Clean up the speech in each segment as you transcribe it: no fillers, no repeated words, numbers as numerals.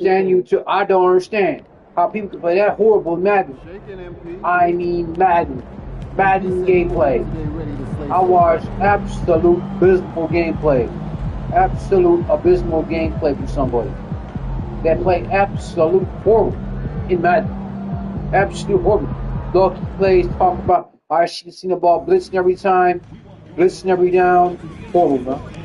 understand YouTube. I don't understand how people can play that horrible Madden. I mean Madden. Madden gameplay. I watched absolute abysmal gameplay. Absolute abysmal gameplay from somebody that played absolute horrible in Madden. Absolute horrible. Look, he plays, talk about, I should have seen the ball blitzing every time, blitzing every down. Horrible, man.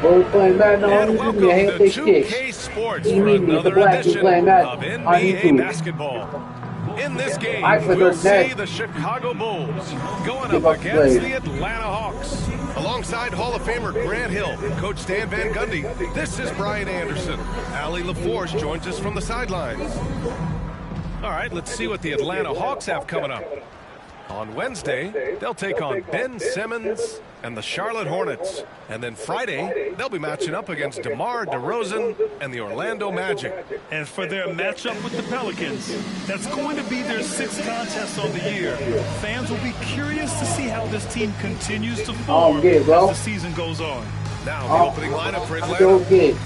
We're playing Madden on YouTube. I hate they kicks. You mean me, the black is playing Madden on YouTube. Basketball. In this game, we'll see the Chicago Bulls going up against the Atlanta Hawks. Alongside Hall of Famer Grant Hill, Coach Stan Van Gundy, this is Brian Anderson. Allie LaForce joins us from the sidelines. All right, let's see what the Atlanta Hawks have coming up. On Wednesday, they'll take on Ben Simmons and the Charlotte Hornets. And then Friday, they'll be matching up against DeMar DeRozan and the Orlando Magic. And for their matchup with the Pelicans, that's going to be their 6th contest on the year. Fans will be curious to see how this team continues to form as the season goes on. Now the opening lineup for Atlanta.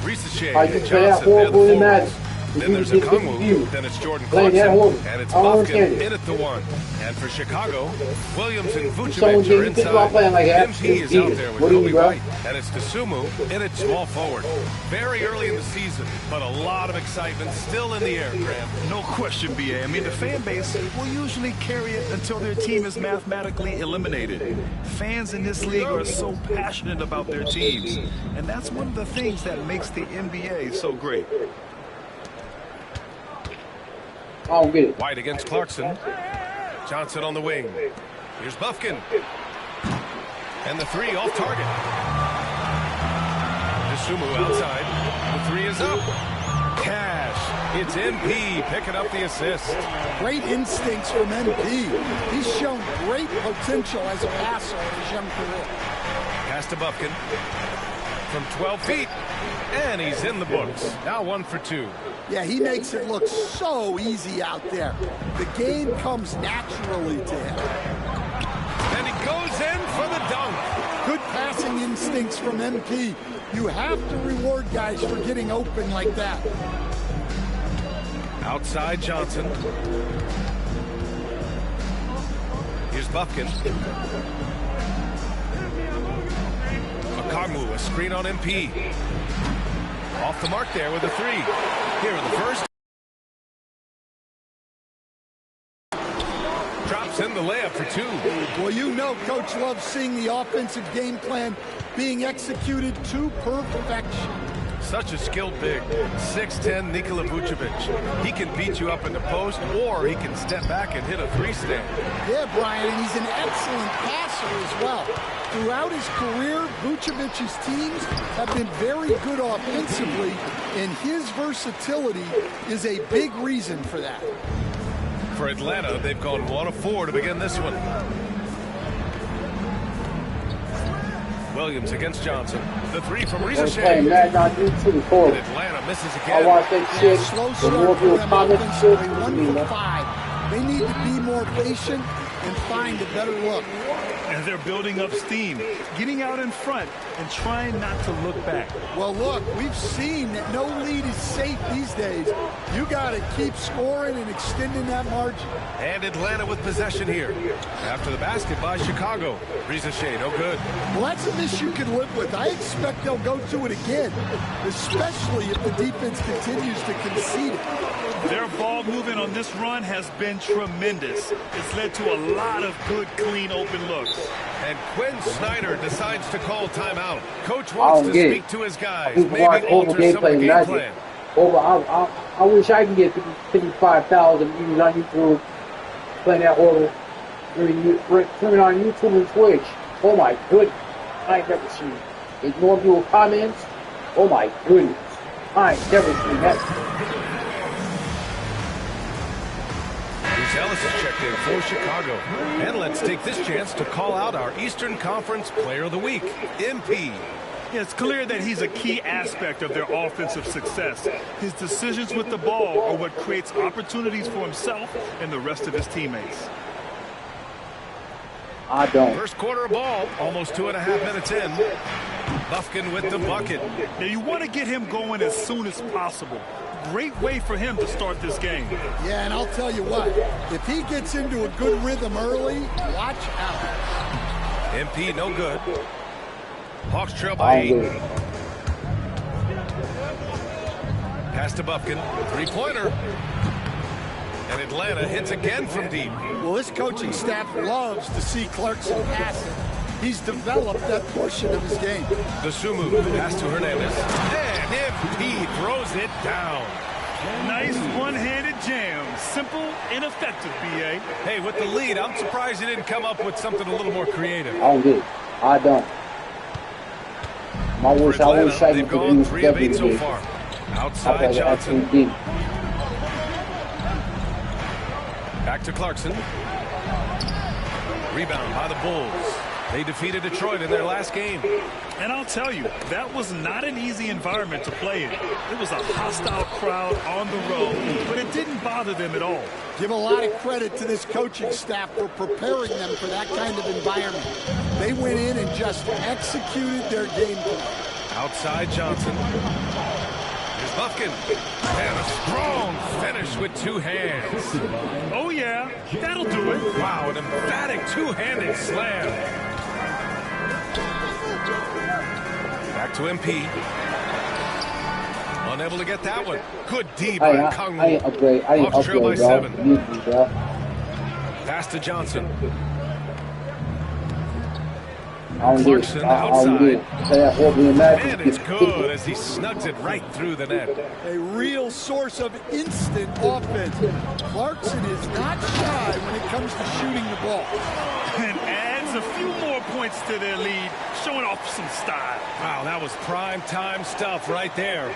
Ricochet and Johnson, they're the forwards. Then there's a Kongwu, then it's Jordan Clarkson, and it's Bofkin in at the 1. And for Chicago, Williams and Vucevic are inside. MP is out there with Kobe White, and it's Dosunmu in at small forward. Very early in the season, but a lot of excitement still in the air, Graham. No question, B.A. I mean, the fan base will usually carry it until their team is mathematically eliminated. Fans in this league are so passionate about their teams, and that's one of the things that makes the NBA so great. I'll get it. White against Clarkson. Johnson on the wing. Here's Bufkin. And the 3 off target. Dosunmu outside. The 3 is up. Cash. It's MP picking up the assist. Great instincts from MP. He's shown great potential as a passer in his young career. Pass to Bufkin. From 12 feet. And he's in the books. Now 1 for 2. Yeah, he makes it look so easy out there. The game comes naturally to him. And he goes in for the dunk. Good passing instincts from MP. You have to reward guys for getting open like that. Outside Johnson. Here's Bufkin. Kongwu, a screen on MP. Off the mark there with a 3. Here in the first. Drops in the layup for 2. Well, you know Coach loves seeing the offensive game plan being executed to perfection. Such a skilled big. 6'10" Nikola Vucevic. He can beat you up in the post, or he can step back and hit a 3-stand. Yeah, Brian, and he's an excellent passer as well. Throughout his career, Vucevic's teams have been very good offensively, and his versatility is a big reason for that. For Atlanta, they've gone 1 of 4 to begin this one. Williams against Johnson. The 3 from Ricochet. And Atlanta misses again. I watch that shit. Slow start for them offensively, 1 for 5. They need to be more patient and find a better look. And they're building up steam, getting out in front and trying not to look back. Well, look, we've seen that no lead is safe these days. You got to keep scoring and extending that margin. And Atlanta with possession here. After the basket by Chicago. Ricochet, no good. Well, that's a miss you can live with. I expect they'll go to it again, especially if the defense continues to concede it. Their ball movement on this run has been tremendous. It's led to a lot of good, clean, open looks. And Quinn Snyder decides to call timeout. Coach wants to speak to his guys. Maybe alter some of the game plan. I wish I could get 55,000 views on YouTube playing that horrible. Turning on YouTube and Twitch. Oh my goodness. I ain't never seen it. Ignore your comments. Oh my goodness. I ain't never seen that. Ellis is checked in for Chicago. And let's take this chance to call out our Eastern Conference Player of the Week, MP. Yeah, it's clear that he's a key aspect of their offensive success. His decisions with the ball are what creates opportunities for himself and the rest of his teammates. I don't. First quarter ball, almost 2.5 minutes in. Bufkin with the bucket. Now you want to get him going as soon as possible. Great way for him to start this game. Yeah, and I'll tell you what, if he gets into a good rhythm early, watch out. MP no good. Hawks trail by 8. Pass to Bufkin. Three-pointer. And Atlanta hits again from deep. Well, this coaching staff loves to see Clarkson pass it. He's developed that portion of his game. The Sumu pass to Hernandez. And MP throws it down. Nice one-handed jam. Simple and effective, B.A. Hey, with the lead, I'm surprised he didn't come up with something a little more creative. I don't get it. I don't. I wish they've gone 3 of 8 so far. Outside Johnson. Back to Clarkson. Rebound by the Bulls. They defeated Detroit in their last game. And I'll tell you, that was not an easy environment to play in. It was a hostile crowd on the road, but it didn't bother them at all. Give a lot of credit to this coaching staff for preparing them for that kind of environment. They went in and just executed their game plan. Outside Johnson. Here's Bufkin. And a strong finish with 2 hands. Oh, yeah, that'll do it. Wow, an emphatic 2-handed slam. Back to MP. Unable to get that one. Good D by Kung. I ain't upgrade. I ain't Hawks trail by upgrade, 7. bro. Pass to Johnson. Clarkson outside. And it's good as he snugs it right through the net. A real source of instant offense. Clarkson is not shy when it comes to shooting the ball. And adds a few more points to their lead, showing off some style. Wow, that was prime time stuff right there.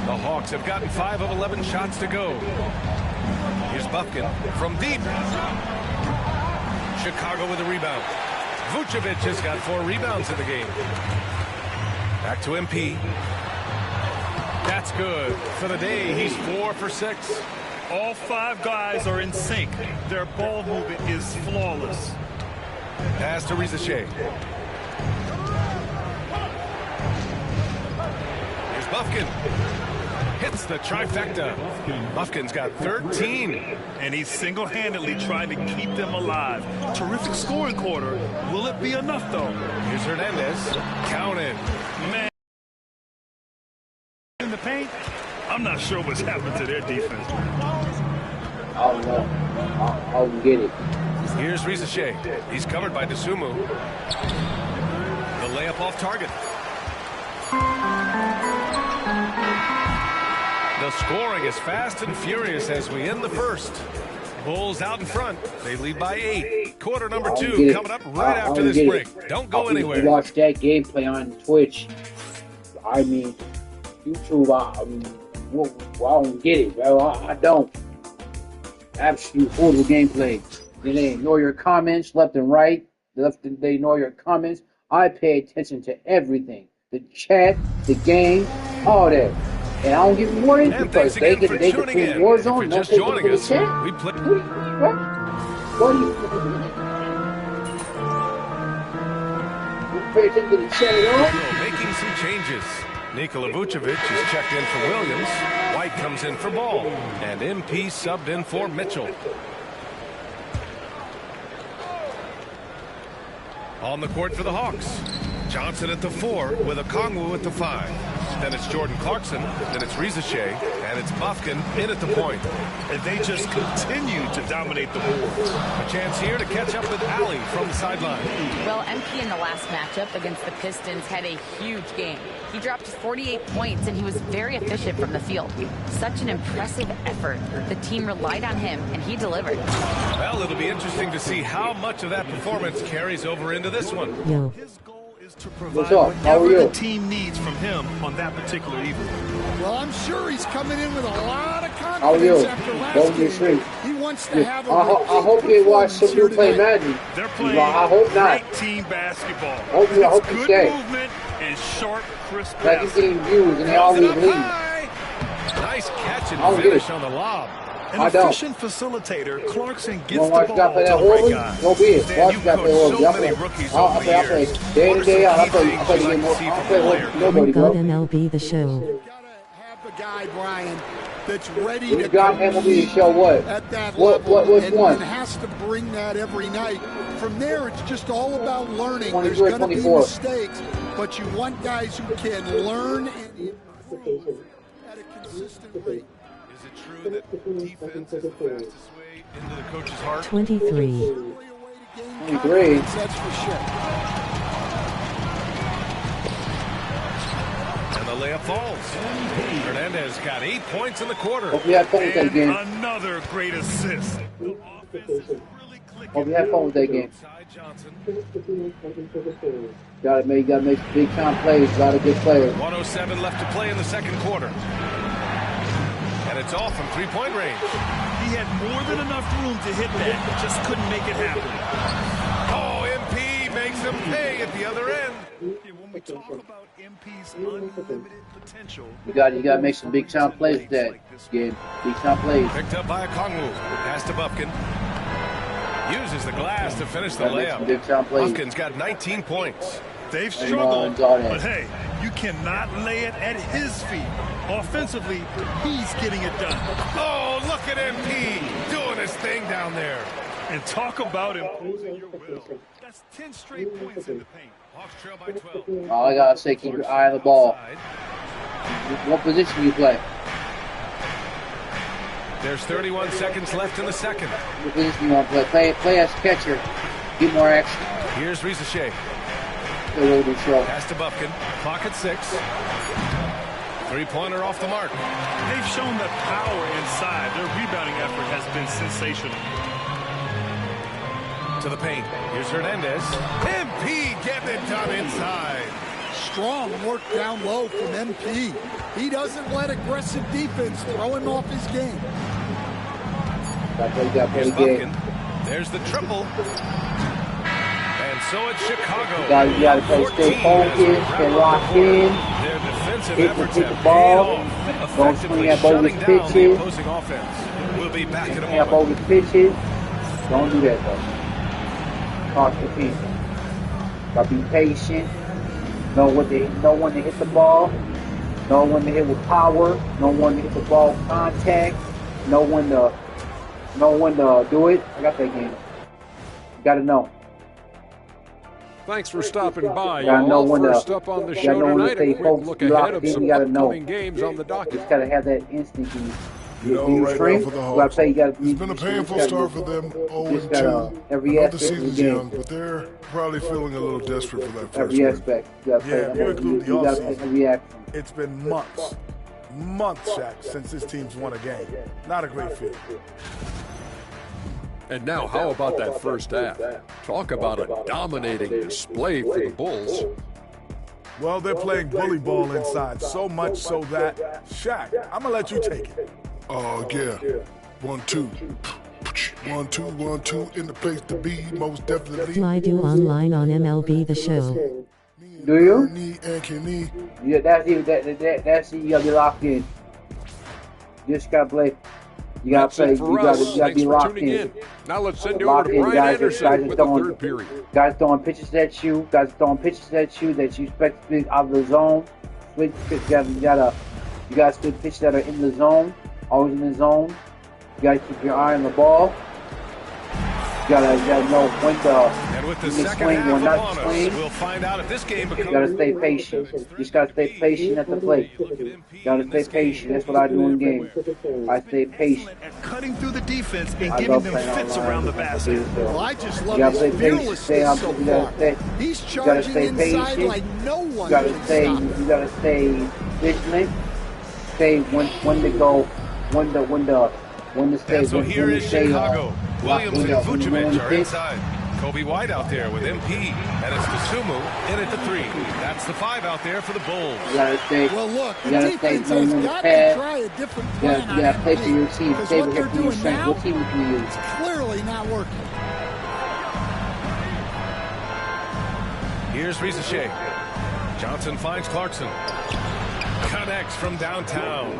The Hawks have gotten 5 of 11 shots to go. Here's Bufkin from deep. Chicago with a rebound. Vucevic has got 4 rebounds in the game. Back to MP. That's good. For the day, he's 4 for 6. All 5 guys are in sync. Their ball movement is flawless. Pass to Rizashe. Here's Bufkin. Hits the trifecta. Bufkin's got 13. And he's single-handedly trying to keep them alive. Terrific scoring quarter. Will it be enough, though? Here's Hernandez. Counted. Man. In the paint, I'm not sure what's happened to their defense. I don't know. I don't get it. Here's Rizashe. He's covered by Desumu. The layup off target. The scoring is fast and furious as we end the first. Bulls out in front. They lead by 8. Quarter number 2 coming up right after this break. Don't go anywhere. Watch that gameplay on Twitch. I mean, YouTube, I don't get it, bro. I don't. Absolute horrible gameplay. Then they ignore your comments left and right. They ignore your comments. I pay attention to everything. The chat, the game, all that. And I don't give them warning because they can play Warzone. If you're just joining us, we play. What do you pay attention to the chat at all? Making some changes. Nikola Vucevic is checked in for Williams. White comes in for Ball. And MP subbed in for Mitchell. On the court for the Hawks. Johnson at the 4 with Okongwu at the 5. Then it's Jordan Clarkson, then it's Rizashe, and it's Bufkin in at the point. And they just continue to dominate the boards. A chance here to catch up with Ali from the sideline. Well, MP in the last matchup against the Pistons had a huge game. He dropped 48 points, and he was very efficient from the field. Such an impressive effort. The team relied on him, and he delivered. Well, it'll be interesting to see how much of that performance carries over into this one. Yeah. To provide whatever the team needs from him on that particular evening. Well, I'm sure he's coming in with a lot of confidence after last game. He wants to have a I hope they watch some people play Madden. They're playing I hope not. great team basketball. I hope good stay. movement and sharp, crisp Like he's getting views and they always leave. Nice catch and finish on the lob. An efficient facilitator, Clarkson gets the ball to the right guy. Go be it. Stan, you've coached so many rookies over the years. What are some key things you like to see from a player? We've got MLB The Show. You gotta have the guy, Brian, that's ready to got MLB The Show what? At that what level, which and one? has to bring that every night. From there, it's just all about learning. 23 There's going to be 24. mistakes, but you want guys who can learn and improve at a consistent rate. Is it true that defense is the fastest way into the coach's heart? 23. 23. That's for sure. And the layup falls. Hernandez got 8 points in the quarter. Hope you had fun with that game. Another great assist. The offense is really clicking. Hope you had fun with that game. Johnson. Gotta make big time plays. A lot of good players. 1:07 left to play in the second quarter. And it's off from three-point range. He had more than enough room to hit that, just couldn't make it happen. Oh, MP makes him pay at the other end. When we talk about MP's unlimited potential, You gotta make some big time plays with that game. Big time plays. Picked up by a Kongwu. Pass to Bufkin. Uses the glass to finish the Gotta make some layup. big time plays. Bufkin's got 19 points. they've Hey, struggled, Jordan. but hey, you cannot lay it at his feet. Offensively, he's getting it done. Oh, look at MP doing his thing down there. And talk about imposing your will. That's 10 straight points in the paint. Hawks trail by 12. All I gotta say, keep your eye on the ball. What position you play? There's 31 seconds left in the second. What position you want to play? Play as catcher. Get more action. Here's Rizachet. Play a little bit short. Pass to Bufkin. Clock at 6. Three-pointer off the mark. They've shown the power inside. Their rebounding effort has been sensational. To the paint. Here's Hernandez. MP getting it done inside. Strong work down low from MP. He doesn't let aggressive defense throw him off his game. Gotta play Here's the game. Bufkin. There's the triple. And so it's Chicago. You gotta play, stay 14 focused, stay locked in. Their defensive Hit efforts the have ball. paid off, Don't effectively swing at bogus shutting down the pitches. opposing offense. We'll be back in a Have moment. bogus pitches. Don't do that though. Talk to people. Gotta be patient. Know when to hit the ball. Know when to hit with power. Know when to hit the ball with contact. Know when to do it. I got that game. You gotta know. Thanks for stopping by. Gotta know when to- First up on the gotta show know when to tonight, stay a quick focused, look locked ahead of in, some you gotta know. upcoming games on the docket. Just gotta have that instinct in you. You know, You right train, now for the you Hawks, gotta play, you gotta, it's been a painful start for them, 0-2. every I know the aspect of the season's game. young, but they're probably feeling a little desperate for that first Every win. aspect. You gotta play. Yeah, if you include the You gotta play offseason. every action. It's been months, Shaq, since this team's won a game. Not a great feeling. And now, how about that first half? Talk about a dominating display for the Bulls. Well, they're playing bully ball inside, so much so that, Shaq, I'm going to let you take it. Oh, yeah. 1-2. 1-2, in the place to be, most definitely. I do online on MLB The Show. Do you? And Kenny. Yeah, that's it. That's it. You gotta be locked in. You just gotta play. You gotta That's play. it for You gotta us. be Thanks for locked tuning in. in. Now let's send you over Locked to in, Brian guys. Anderson Guys are with the throwing, third period. guys throwing pitches at you. Guys throwing pitches at you that you expect to be out of the zone. Switch pitch. You gotta split pitches that are in the zone. Always in the zone. You gotta keep your eye on the ball. You gotta know when to And with the you can second swing, half when not upon to us, swing. we'll find out if this game You becomes... gotta stay patient. You just gotta stay patient at the plate. You gotta stay patient. That's what I do in games. I stay patient. At cutting through the defense and I giving love them playing fits online. around the basket. Well, I just love You gotta his stay patient. Stay fearlessness on. so You gotta far. stay. He's You gotta charging stay inside patient. like no You one gotta can stay. stop him. You gotta stay vigilant. Stay when to go. When to stay. And so here is Chicago. Williams and when Vucevic to are pitch. inside. Kobe White out there with MP. And it's Kasumu in at the 3. That's the 5 out there for the Bulls. You gotta stay. Well, look, the You gotta stay defense has on the got pad. to try a different You plan gotta play for your team. because Stay what with they're your doing strength. now What team can you use? clearly not working. Here's Rizachet. Johnson finds Clarkson. Connects from downtown.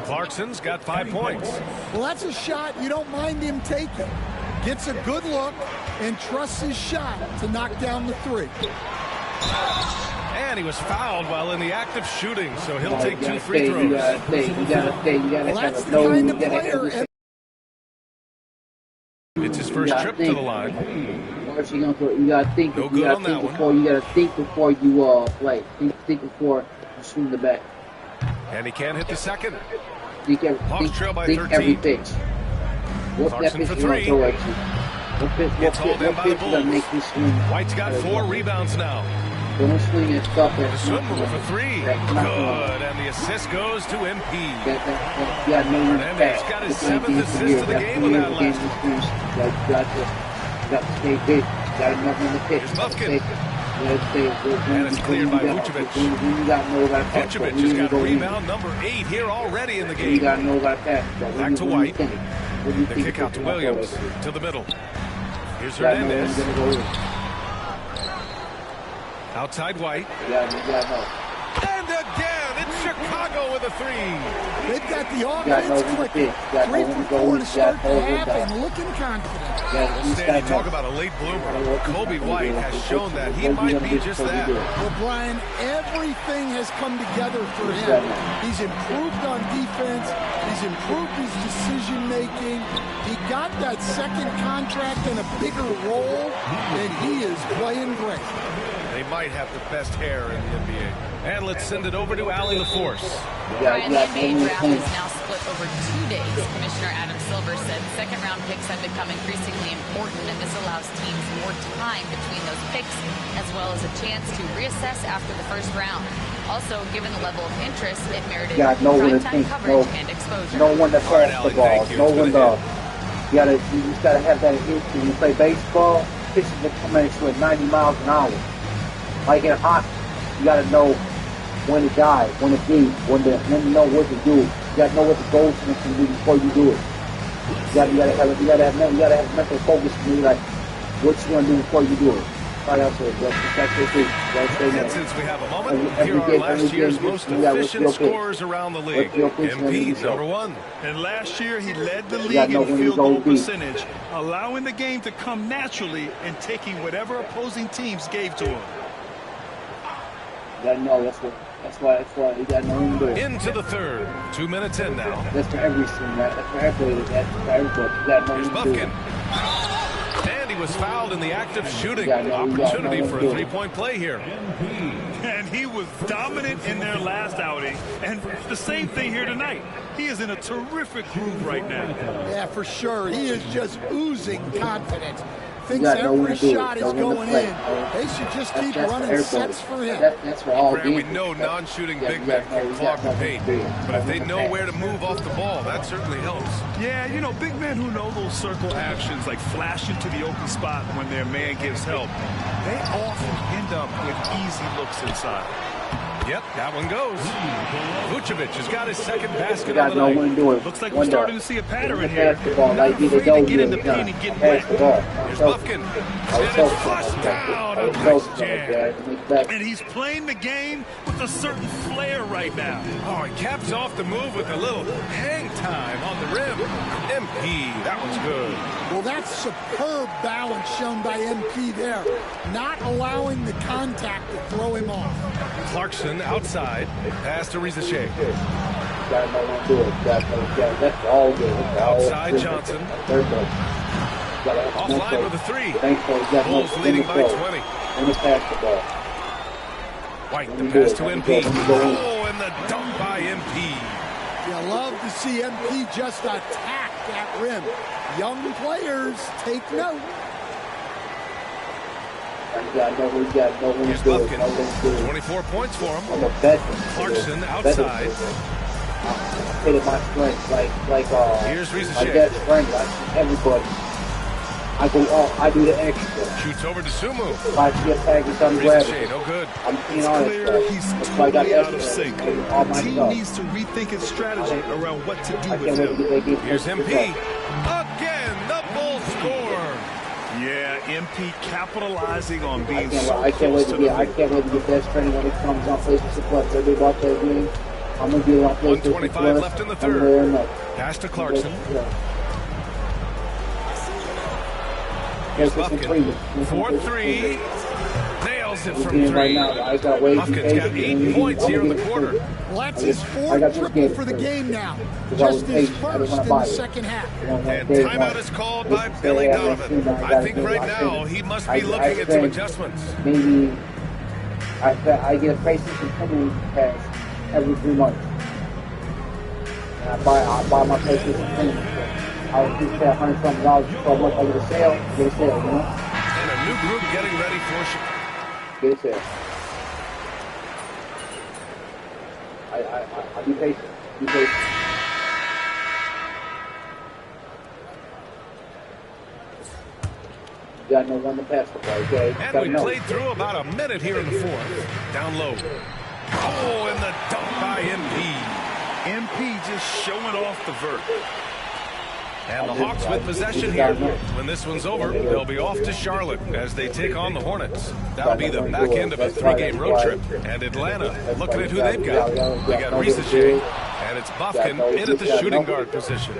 Clarkson's got 5 points. Well, that's a shot you don't mind him taking. Gets a good look and trusts his shot to knock down the three. And he was fouled while in the act of shooting, so he'll take 2 free throws. You gotta stay. Well, that's the kind of player. It's his first trip to the line. First, you gotta think. No You good gotta on think that one. before. You gotta think before you play. Think before you swing the bat. And he can't hit the second. Think Hawks trail by think 13. every pitch. What's that Clarkson pitch for you gonna 3. throw at you? What pitch Gets hauled in by the you gonna Bulls. make you swing? White's got 4 rebounds now. Don't swing and stuff. The swim move for 3. Good, and the assist goes to MP. Hernandez got his 7th assist of the game with that last one. You got to stay big. You got enough in the pitch. Here's Buffkin. And it's cleared by Vucevic. Vucevic has got rebound number 8 here already in the game. You got to know about that. Back to White. The kick out to Williams. To the middle. Here's Hernandez. Outside White. And again, it's Chicago with a 3. They've got the offense clicking. 3 for 4 to start the half and looking confident. Stan, you talk about a late bloomer. Kobe White has shown that he might be just that. Well, Brian, everything has come together for him. He's improved on defense. He's improved his decision-making. He got that second contract and a bigger role, and he is playing great. They might have the best hair in the NBA. And let's send it over to Allie LaForce. Brian, the NBA draft is now split over 2 days. Commissioner Adam Silver said second-round picks have become increasingly important, and this allows teams more time between those picks, as well as a chance to reassess after the first round. Also, given the level of interest, it merited prime-time coverage and exposure. No one that passes the ball. No one does. You just gotta have that instinct. When you play baseball, pitches are coming at you at 90 miles an hour. Like in hockey, you gotta know when to dive, when to deep, when to know what to do. You gotta know what the goaltender can do before you do it. You gotta have mental focus to be like what you gonna do before you do it. And since we have a moment, here are last year's most efficient scorers around the league. MP, number 1. And last year, he led the league in field goal percentage, allowing the game to come naturally and taking whatever opposing teams gave to him. You gotta know, that's why you gotta know when to do it. Into the third. 2 minutes in now. That's for every team, right? That's for everybody. That's for everybody. You gotta know Here's when to do it. Buffkin. And he was fouled in the act of shooting. Opportunity for a 3-point play here. And he was dominant in their last outing. And the same thing here tonight. He is in a terrific groove right now. Yeah, for sure. He is just oozing confidence. Thinks every shot is going in. They should just keep running sets for him. That's for all Graham, we know non-shooting big men can clog the paint. But if they know where to move off the ball, that certainly helps. Yeah, you know, big men who know those circle actions, like flashing to the open spot when their man gives help, they often end up with easy looks inside. Yep, that one goes. Vucevic has got his second basket You gotta know when to do it. Looks like we're starting to see a pattern here. Basketball, Not like either afraid to don't get do in the it, paint and get pass the ball. wet. Here's Buffkin. And it's flushed down. A nice jam. And he's playing the game with a certain flair right now. Oh, he caps off the move with a little hang time on the rim. MP, that one's good. Well, that's superb balance shown by MP there. Not allowing the contact to throw him off. Clarkson outside. Pass to Reza Shea. Gotta know when to do it. That's all good. Outside Johnson. Offline with a 3. Bulls leading by 20. When to pass the ball. White, the pass to MP. Oh, and the dunk by MP. You love to see MP just attack that rim. Young players, take note. Here's Buffkin. 24 points for him. I'm a veteran. Clarkson outside. Hit it my strength, Here's Reza my Shea. best strength. I see everybody. I go off. I do the extra. Shoots over to Sumu. If I see a package, I'm Reza grabbing. Shea, no good. I'm seeing It's all that clear stuff. he's That's why I got totally out of extra. sync. All The my team stuff. needs to rethink its strategy around what to do I with can't wait to him. get they Here's MP. Again, the Bulls score. Yeah, MP capitalizing on being I can't wait to get that strength when it comes on PlayStation Plus. Everybody about that game. I'm going to get on PlayStation 125 left in the third. Pass to Clarkson. Here's Buffkin. 4-3. Nails it from 3. Buffkin's got 8 points here in the quarter. Well, that's his fourth triple for the game now. Just his first in the second half. And timeout is called by Billy Donovan. I think right now he must be looking at some adjustments. Maybe I get a PlayStation 10 pass every 3 months. And I buy my PlayStation 10. I would just pay $100-something for a month. I get a sale, you know? And a new group getting ready for Chicago. Get a sale. I'll be patient. Be patient. You got no one to pass the ball, okay? And we played through about a minute here in the fourth. Down low. Oh, and the dunk by MP. MP just showing off the vert. And the Hawks with possession here. When this one's over, they'll be off to Charlotte as they take on the Hornets. That'll be the back end of a 3-game road trip. And Atlanta, looking at who they've got. They got Risache, and it's Buffkin in at the shooting guard position.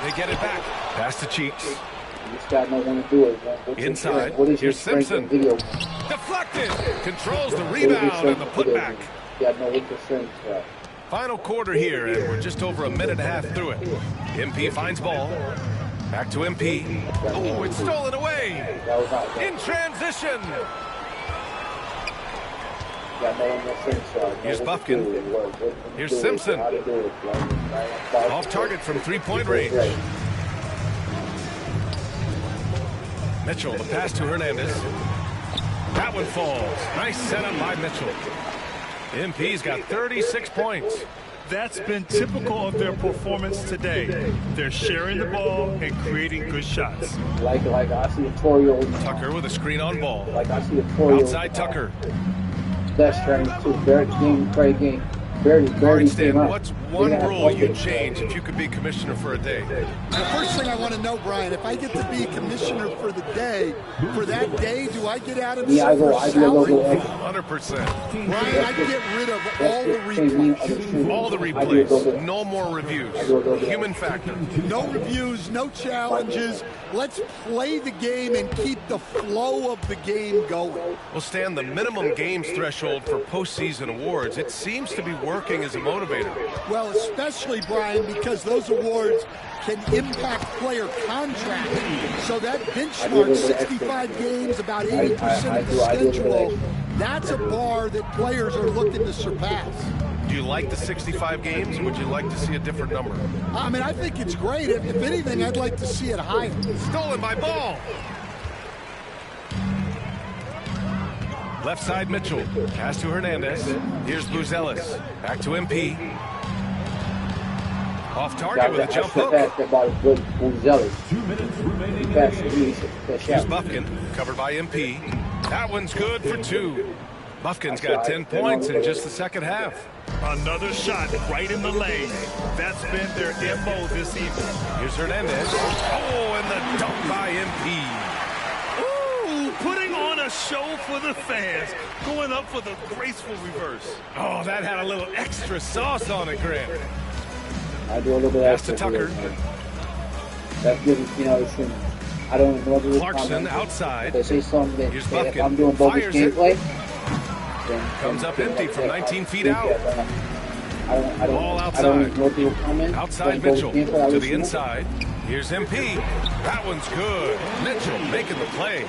They get it back. Pass to Cheeks. This guy don't want to do it. Inside. Here's Simpson. Deflected. Controls the rebound and the putback. Final quarter here, and we're just over a minute and a half through it. MP finds ball. Back to MP. Oh, it's stolen away. In transition. Here's Buffkin. Here's Simpson. Off target from 3-point range. Mitchell, the pass to Hernandez. That one falls. Nice setup by Mitchell. MP's got 36 points. That's been typical of their performance today. They're sharing the ball and creating good shots. Like I see a Torio. Tucker with a screen on ball. Like I see a Torio. Outside Tucker. That's trying to great game. Barely what's one rule you'd change if you could be commissioner for a day? The first thing I want to know, Brian, if I get to be commissioner for the day, for that day, do I get out of the salary? 100%. Brian, I'd get rid of all the replays. All the replays. No more reviews. Human factor. No reviews, no challenges. Let's play the game and keep the flow of the game going. We'll stand the minimum games threshold for postseason awards. It seems to be working as a motivator. Well, especially, Brian, because those awards can impact player contracts. So that benchmark, 65 games, about 80% of the schedule, that's a bar that players are looking to surpass. Do you like the 65 games, or would you like to see a different number? I mean, I think it's great. If anything, I'd like to see it higher. Stolen by Ball. Left side Mitchell. Pass to Hernandez. Here's Buzelis. Back to MP. Off target with a jump hook. Here's Buffkin. Covered by MP. That one's good for 2. Buffkin's got 10 points in just the second half. Another shot right in the lane. That's been their MO this evening. Here's Hernandez. Oh, and the dunk by MP. Ooh, putting on a show for the fans. Going up for the graceful reverse. Oh, that had a little extra sauce on it, Grant. I do a little bit Pass to Tucker. That's good, you know, I don't know what Clarkson outside. They say something Here's that if Buffkin. I'm doing bogus gameplay, Comes up empty from 19 feet out. Ball outside. Outside Mitchell to the inside. Here's MP. That one's good. Mitchell making the play.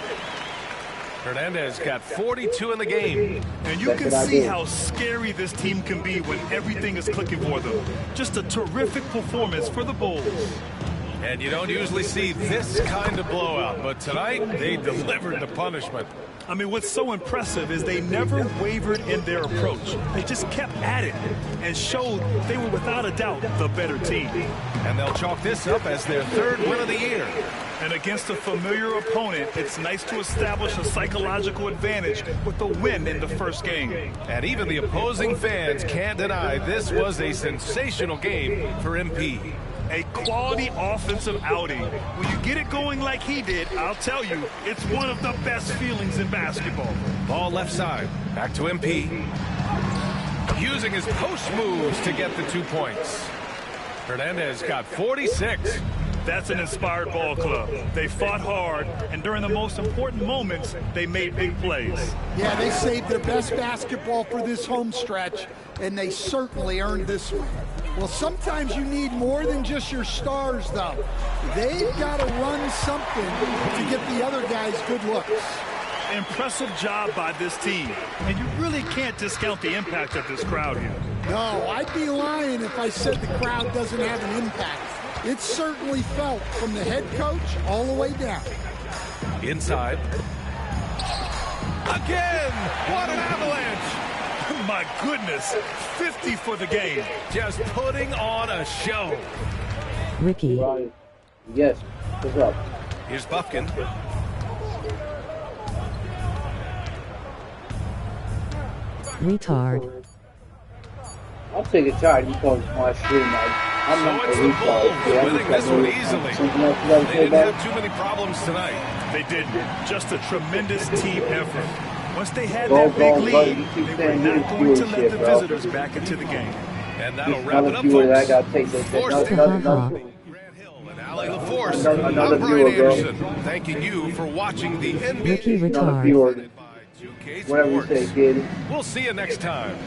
Hernandez got 42 in the game. And you can see how scary this team can be when everything is clicking for them. Just a terrific performance for the Bulls. And you don't usually see this kind of blowout, but tonight they delivered the punishment. I mean, what's so impressive is they never wavered in their approach. They just kept at it and showed they were without a doubt the better team. And they'll chalk this up as their 3rd win of the year. And against a familiar opponent, it's nice to establish a psychological advantage with a win in the first game. And even the opposing fans can't deny this was a sensational game for MP. A quality offensive outing. When you get it going like he did, I'll tell you, it's one of the best feelings in basketball. Ball left side. Back to MP. using his post moves to get the 2 points. Hernandez got 46. That's an inspired ball club. They fought hard, and during the most important moments, they made big plays. Yeah, they saved their best basketball for this home stretch, and they certainly earned this one. Well, sometimes you need more than just your stars, though. They've got to run something to get the other guys good looks. Impressive job by this team, and you really can't discount the impact of this crowd here. No, I'd be lying if I said the crowd doesn't have an impact. It's certainly felt from the head coach all the way down. Inside. Again! What an avalanche! My goodness, 50 for the game. Just putting on a show. Ricky. Yes, what's up? Here's Buffkin. Retard. I'll take a shot. You call my shit, I'm not So it's a the retard. Bulls winning this one easily. Something else you gotta They say didn't about have too many problems tonight. They didn't. Just a tremendous team effort. Once they had Go, that big go, lead, you keep they were saying not you going to do let shit, the bro. visitors back into the game. And that'll Just wrap it another up, viewer that I folks. gotta take this. Force Another Grant Hill and Allie LaForce. Another I'm Brian viewer, bro. Anderson, thanking you for watching the Ricky NBA. Another Retard. viewer. by 2K Whatever you Sports. say, kid. We'll see you next time.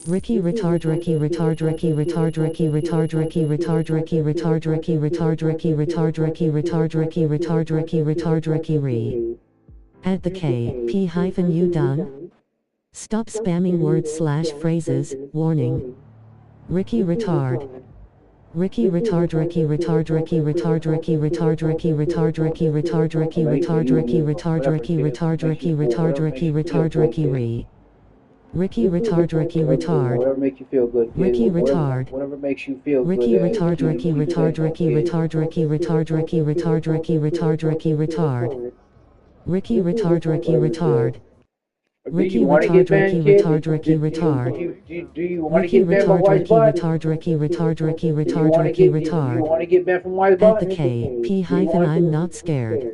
Ricky Retard. Ricky Retard. Ricky Retard. Ricky Retard. Ricky Retard. Ricky Retard. Ricky Retard. Ricky Retard. Ricky Retard. Ricky Retard. Ricky Retard. Ricky Re. Add the K, P hyphen U done. Stop spamming words/phrases, warning. Ricky Retard. Ricky Retard. Ricky Retard. Ricky Retard. Ricky Retard. Ricky Retard. Ricky Retard. Ricky Retard. Ricky Retard. Ricky Retard. Ricky Retard. Ricky Retard. Ricky Re. Ricky Retard. Ricky Retard. Whatever makes you feel good, kid. Ricky Retard. Whatever makes you feel good. Ricky Retard. Ricky Retard. Ricky Retard. Ricky Retard. Ricky Retard. Ricky Retard. Ricky Retard. Ricky Retard. Ricky Retard. Ricky Retard. Ricky Retard. Ricky Retard. Do you want to Ricky get banned from Retard. White Ricky Spot? Retard. Ricky Retard. Ricky Do you Retard. wanna Ricky get- Do you Retard. want to get banned from White Add Spot? the K, P hyphen I'm not scared.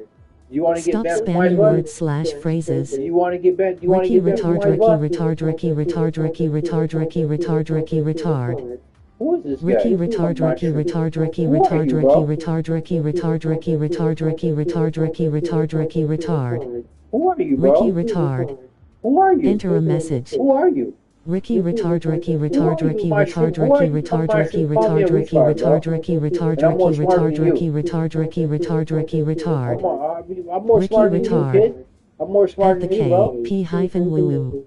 You want to get Stop banned from White spamming Spot? words/phrases. You want to get banned? You want to Ricky get banned from Retard. White Ricky Spot? Retard. Ricky Retard. Ricky Retard. Ricky Retard. Ricky Retard. Who is this guy? Ricky Retard. Ricky Retard. Ricky Who are Retard. you, Ricky bro? Retard. Ricky Retard. Ricky Retard. Ricky Retard. Ricky Retard. Ricky Retard. Who are you, bro? Ricky Retard. Who are you? Enter a message. Who are you? Ricky Retard. Ricky Retard. Ricky Retard. Ricky Retard. Ricky Retard. Ricky Retard. Ricky Retard. Ricky Retard. Ricky Retard. Ricky Retard. Ricky Retard. I'm more Ricky smart than you, Retard. kid. I'm more Add smart the than you, K, bro. P hyphen woo woo.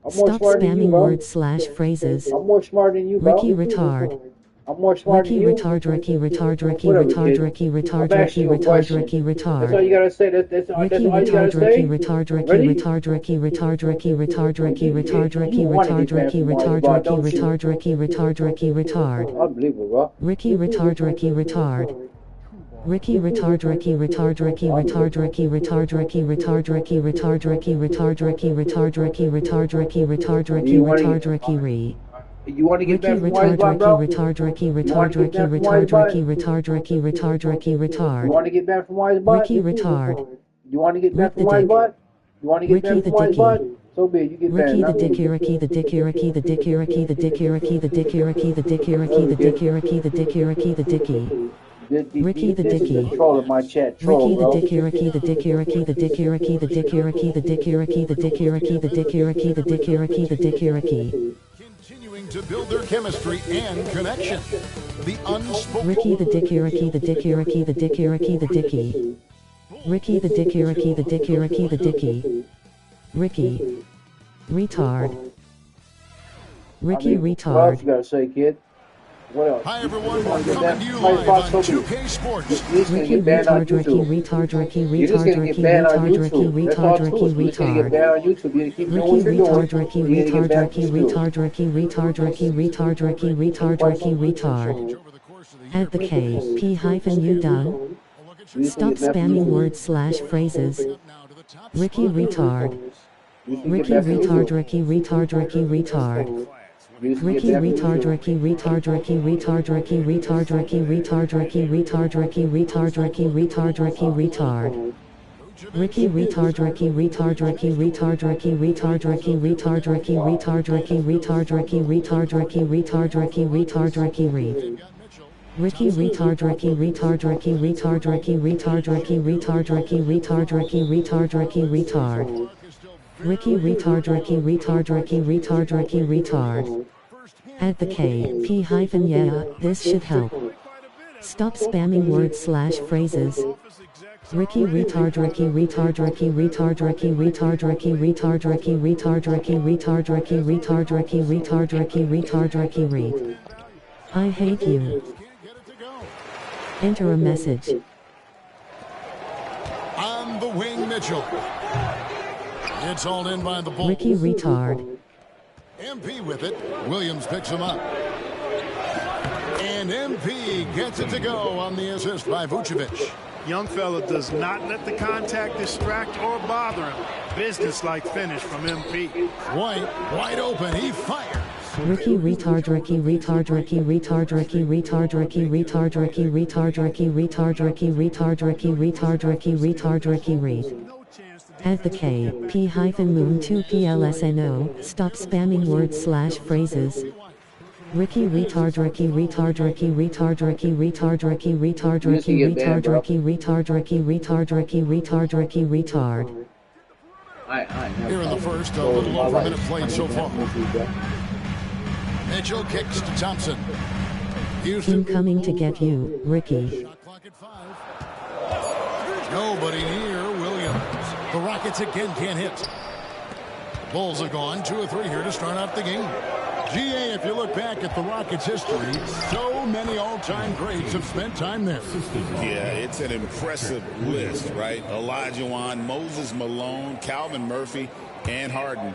I'm more Stop smart than you, spamming bro. words/phrases. I'm more smart than you, bro. Ricky Retard. I'm more smart Ricky than you. Retard. Ricky Retard. Ricky Whatever, Retard. kid. Ricky Retard. I'm asking Ricky you a Retard. question. Ricky That's all Retard. you gotta say. That's all Ricky you gotta Retard. say. Ricky Retard. Ricky Ready? Retard. Ricky Retard. Ricky Retard. Ricky Retard. Ricky You wanna Retard. get Ricky banned from Retard. White Spot, Ricky don't you? Retard. Ricky Retard. Ricky Retard. Unbelievable, bro. Ricky Retard. Ricky Retard. Ricky Retard. Ricky Retard. Ricky Retard. Ricky Retard. Ricky Retard. Ricky Retard. Ricky Retard. Ricky Retard. Ricky Retard. Ricky Retard. Ricky Retard. Ricky Re. You want to get Ricky banned from White Retard. Spot, Ricky bro? Retard. Ricky You wanna Retard. get Ricky banned from White Retard. Spot? Ricky Retard. Ricky Retard. Ricky You Retard. want to get banned from White Spot? Ricky Retard. You want to get banned Rick from the White Dick. Spot? You want to get Ricky banned the from White Dicky. Spot? So be it. You get banned. Ricky the not me. Dicky. Ricky the Dicky. Ricky the Dicky. Ricky the Dicky. Ricky the Dicky. Ricky the Dicky. Ricky the Dicky. Ricky the Dicky. Ricky the Dicky. Ricky the This is Dicky. a troll in my chat. Troll, Ricky the bro. Dicky. Ricky the Dicky. Ricky the Dicky. Ricky the Dicky. Ricky the Dicky. Ricky the Dicky. Ricky the Dicky. Ricky the Dicky. Ricky the Dicky. Ricky. Continuing to build their chemistry and connection. The unspoken. Ricky the Dicky. Ricky the Dicky. Ricky the Dicky. Ricky the Dicky. Ricky the Dicky. Ricky the Dicky. Ricky the Dicky. Ricky. Retard. Ricky What else retard. you gotta say, kid? What else? Hi everyone, You wanna get coming banned to you from White live Spot? on So be it. 2K Sports. You're just gonna Ricky get banned on retard. Ricky YouTube. retard. Ricky You're just retard. gonna Ricky get banned on retard. Ricky YouTube. That's all retard. it is. Ricky You're just gonna get retard. banned on YouTube. You keep doing Ricky what you're retard. doing. Ricky You're gonna get retard. banned Ricky from school. retard. Ricky retard. Ricky retard. Ricky retard. Ricky retard. Add the K, P hyphen U done. Stop spamming words/phrases. Ricky retard. Ricky retard. Ricky retard. Ricky retard. Ricky retard. Ricky retard. Ricky retard. Ricky retard. Ricky retard. Ricky retard. Ricky retard. Ricky retard. Ricky retard. Ricky retard Ricky retard Ricky retard Ricky retard Ricky retard Ricky retard Ricky retard Ricky retard Ricky retard Ricky retard Ricky read. Ricky retard Ricky retard Ricky retard Ricky retard Ricky retard Ricky retard Ricky retard Ricky retard. Ricky retard Ricky retard Ricky retard Ricky retard. Add the K, P hyphen yeah, this should help. Stop spamming words/phrases. Ricky retard Ricky retard Ricky retard Ricky retard Ricky retard Ricky retard Ricky retard Ricky retard Ricky retard Ricky retard Ricky read. I hate you. Enter a message. On the wing, Mitchell. It's hauled in by the Bulls. Ricky retard. MP with it. Williams picks him up. And MP gets it to go on the assist by Vucevic. Young fella does not let the contact distract or bother him. Business-like finish from MP. White, wide open. He fires. Ricky retard Ricky retard Ricky retard Ricky retard Ricky retard Ricky retard Ricky retard Ricky retard Ricky retard Ricky retard Ricky read. Add the K, P hyphen moon 2 PLSNO, stop spamming words/phrases. Ricky retard Ricky retard Ricky retard Ricky retard Ricky retard Ricky retard Ricky retard Ricky retard Ricky retard Ricky retard. Here in the first, a little over a minute played so far. Mitchell kicks to Thompson. Houston coming to get you, Ricky. Nobody near Williams. The Rockets again can't hit. Bulls have gone 2 or 3 here to start out the game. GA, if you look back at the Rockets' history, so many all-time greats have spent time there. Yeah, it's an impressive list, right? Olajuwon, Moses Malone, Calvin Murphy, and Harden.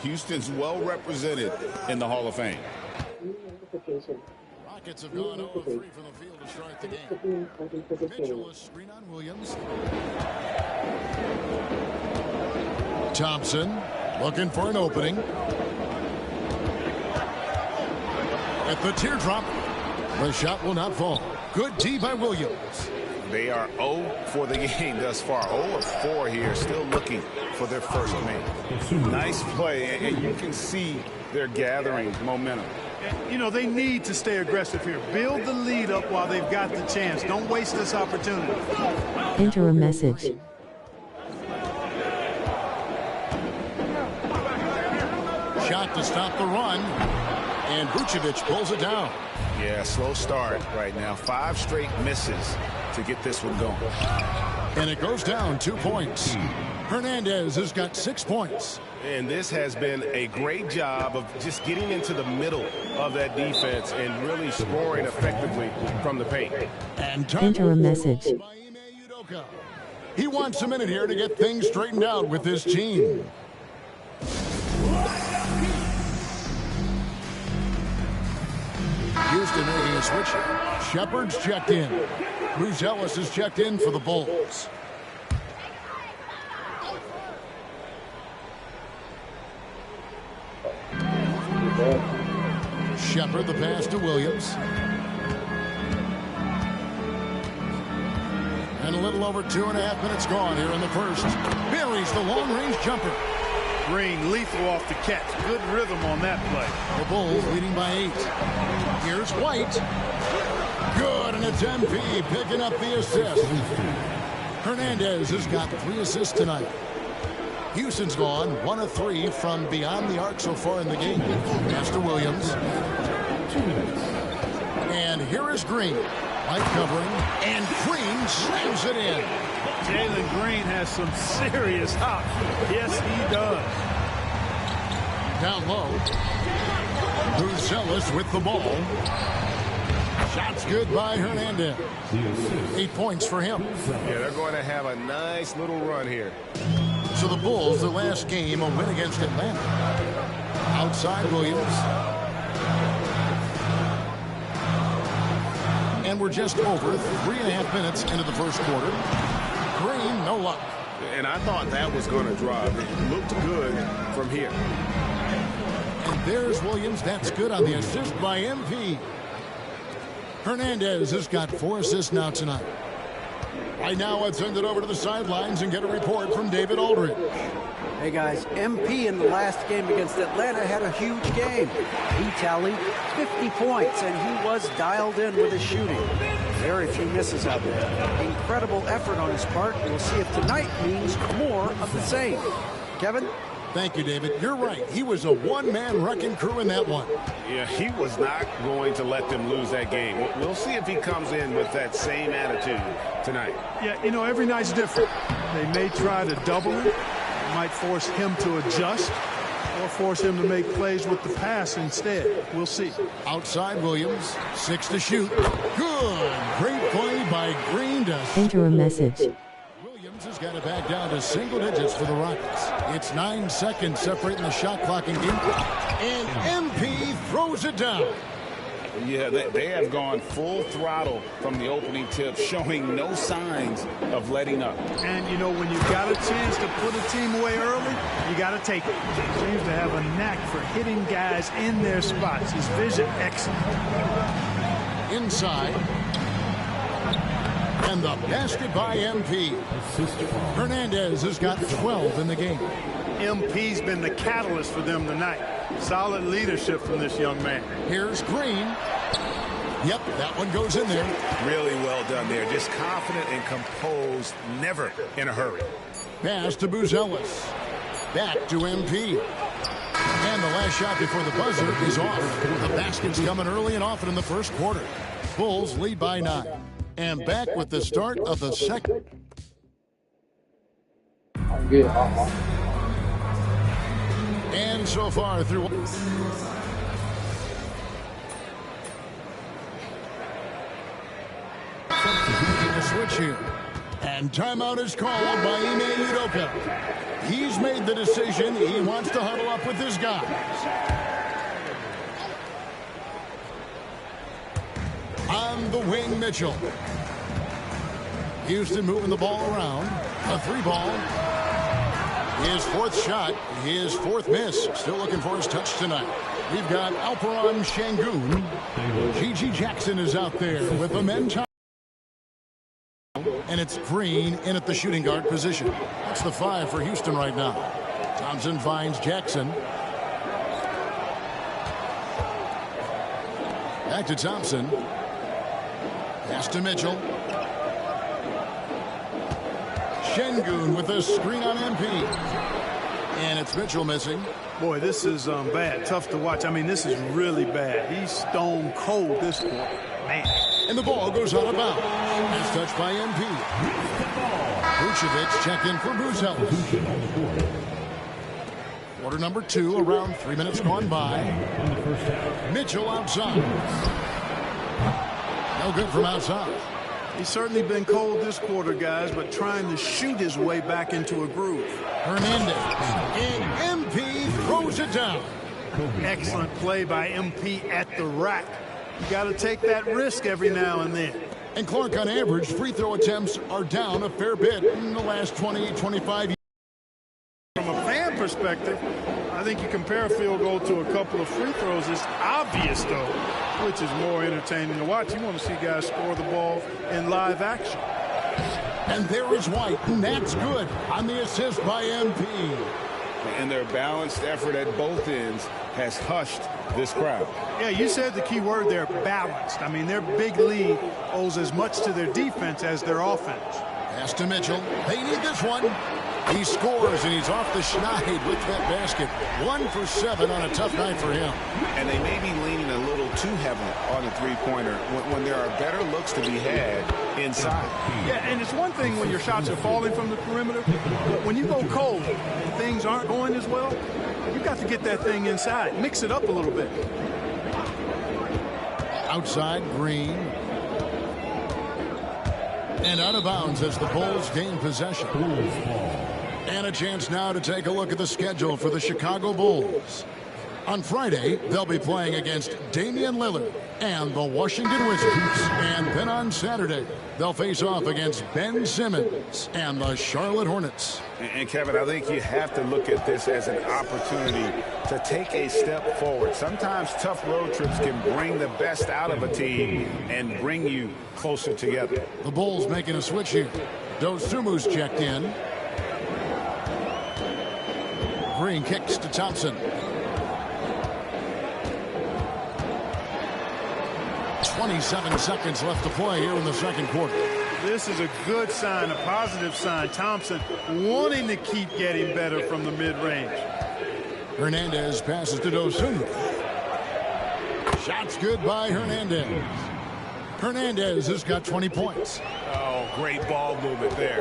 Houston's well represented in the Hall of Fame. Rockets have gone 0-3 from the field to start the game. Mitchell, a screen on Williams. Thompson looking for an opening. At the teardrop, the shot will not fall. Good D by Williams. They are 0 for the game thus far. 0 of 4 here, still looking for their first make. Nice play, and you can see they're gathering momentum. You know, they need to stay aggressive here. Build the lead up while they've got the chance. Don't waste this opportunity. Enter a message. Shot to stop the run, and Vucevic pulls it down. Yeah, slow start right now. 5 straight misses to get this one going. And it goes down 2 points. Hernandez has got 6 points. And this has been a great job of just getting into the middle of that defense and really scoring effectively from the paint. And enter a message. He wants a minute here to get things straightened out with his team. Houston making a switch. Shepard's checked in. Bruce Ellis is checked in for the Bulls. Shepard, the pass to Williams. And a little over 2.5 minutes gone here in the first. Buries the long-range jumper. Green lethal off the catch. Good rhythm on that play. The Bulls leading by 8. Here's White. Good, and it's MP picking up the assist. Hernandez has got 3 assists tonight. Houston's gone 1 of 3 from beyond the arc so far in the game. Pass to Williams. And here is Green. White covering, and Green slams it in. Jalen Green has some serious hop. Yes, he does. Down low. Bruce Ellis with the ball. Shots good by Hernandez. 8 points for him. Yeah, they're going to have a nice little run here. So the Bulls, the last game, a win against Atlanta. Outside Williams. And we're just over 3.5 minutes into the first quarter. Green, no luck. And I thought that was going to drive. It looked good from here. And there's Williams. That's good on the assist by MP. Hernandez has got 4 assists now tonight. Right now, let's send it over to the sidelines and get a report from David Aldridge. Hey guys, MP in the last game against Atlanta had a huge game. He tallied 50 points and he was dialed in with his shooting. Very few misses out there. Incredible effort on his part. We'll see if tonight means more of the same. Kevin? Thank you, David. You're right. He was a one-man wrecking crew in that one. Yeah, he was not going to let them lose that game. We'll see if he comes in with that same attitude tonight. Yeah, you know, every night's different. They may try to double him. They might force him to adjust or force him to make plays with the pass instead. We'll see. Outside Williams, 6 to shoot. Good. Great play by Green to enter a message. Has got it back down to single digits for the Rockets. It's 9 seconds separating the shot clock and game clock. And MP throws it down. Yeah, they have gone full throttle from the opening tip, showing no signs of letting up. And, you know, when you've got a chance to put a team away early, you got to take it. He seems to have a knack for hitting guys in their spots. His vision, excellent. Inside. And the basket by MP. Hernandez has got 12 in the game. MP's been the catalyst for them tonight. Solid leadership from this young man. Here's Green. Yep, that one goes in there. Really well done there. Just confident and composed, never in a hurry. Pass to Buzelis. Back to MP. And the last shot before the buzzer is off. The basket's coming early and often in the first quarter. Bulls lead by 9. And back with the start of the second. And so far through. A switch here. And timeout is called by Ime Udoka. He's made the decision. He wants to huddle up with his guys. On the wing, Mitchell. Houston moving the ball around. A 3-ball. His 4th shot. His 4th miss. Still looking for his touch tonight. We've got Alperon Şengün. Gigi Jackson is out there with the men time. And it's Green in at the shooting guard position. That's the 5 for Houston right now. Thompson finds Jackson. Back to Thompson. Pass to Mitchell. Şengün with a screen on MP. And it's Mitchell missing. Boy, this is bad. Tough to watch. I mean, this is really bad. He's stone cold this quarter. Man. And the ball goes out of bounds. It's touched by MP. Vucevic checked in for Buzelis. Quarter number 2, around 3 minutes gone by. Mitchell outside. No good from outside. He's certainly been cold this quarter, guys, but trying to shoot his way back into a groove. Hernandez. And MP throws it down. Excellent play by MP at the rack. You got to take that risk every now and then. And Clark, on average, free throw attempts are down a fair bit in the last 20, 25 years. From a fan perspective, I think you compare a field goal to a couple of free throws. It's obvious, though, which is more entertaining to watch. You want to see guys score the ball in live action. And there is White, and that's good on the assist by MP. And their balanced effort at both ends has hushed this crowd. Yeah, you said the key word there, balanced. I mean, their big lead owes as much to their defense as their offense. Pass to Mitchell. They need this one. He scores, and he's off the schneid with that basket. 1 for 7 on a tough night for him. And they may be leaning a little too heavily on the three-pointer when there are better looks to be had inside. Yeah, and it's one thing when your shots are falling from the perimeter, but when you go cold and things aren't going as well, you've got to get that thing inside. Mix it up a little bit. Outside, Green. And out of bounds as the Bulls gain possession. And a chance now to take a look at the schedule for the Chicago Bulls. On Friday, they'll be playing against Damian Lillard and the Washington Wizards. And then on Saturday, they'll face off against Ben Simmons and the Charlotte Hornets. And Kevin, I think you have to look at this as an opportunity to take a step forward. Sometimes tough road trips can bring the best out of a team and bring you closer together. The Bulls making a switch here. Dosumu's checked in. Green kicks to Thompson. 27 seconds left to play here in the second quarter. This is a good sign, a positive sign. Thompson wanting to keep getting better from the mid-range. Hernandez passes to Dosunmu. Shots good by Hernandez. Hernandez has got 20 points. Oh, great ball movement there.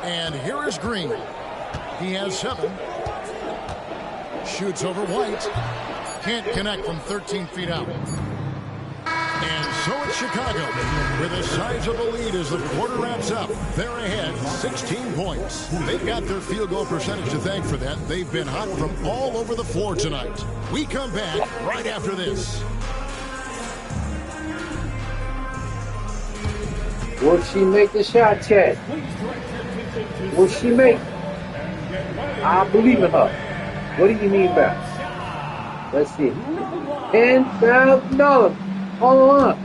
And here is Green. He has 7. Shoots over White. Can't connect from 13 feet out. And so it's Chicago with a sizable lead as the quarter wraps up. They're ahead 16 points. They've got their field goal percentage to thank for that. They've been hot from all over the floor tonight. We come back right after this. Will she make the shot, Chad? Will she make? I believe in her. What do you mean by? Let's see. $10,000. Hold on.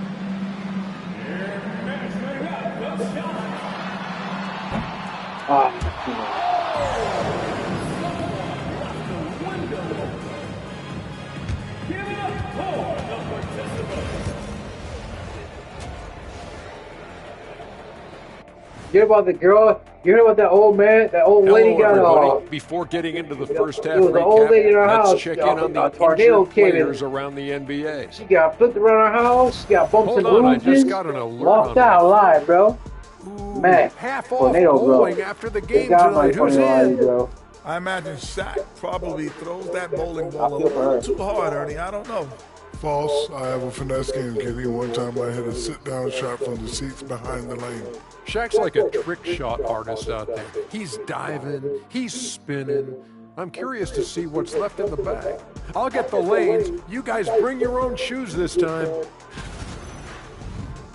You hear about the girl? You hear about that old man? That old lady got Before getting into the first half the old lady in her let's house. check in on the tornado injured players around the NBA. She got flipped around her house. She got bumps and bruises. I just got an alert Lost out alive, bro. Ooh, man, half off tornado, bowling bro. After the game tonight. Who's in? Bro. I imagine Shaq probably throws that bowling ball a little too hard, Ernie. I don't know. False. I have a finesse game, Kenny. One time I hit a sit-down shot from the seats behind the lane. Shaq's like a trick shot artist out there. He's diving, he's spinning. I'm curious to see what's left in the bag. I'll get the lanes. You guys bring your own shoes this time.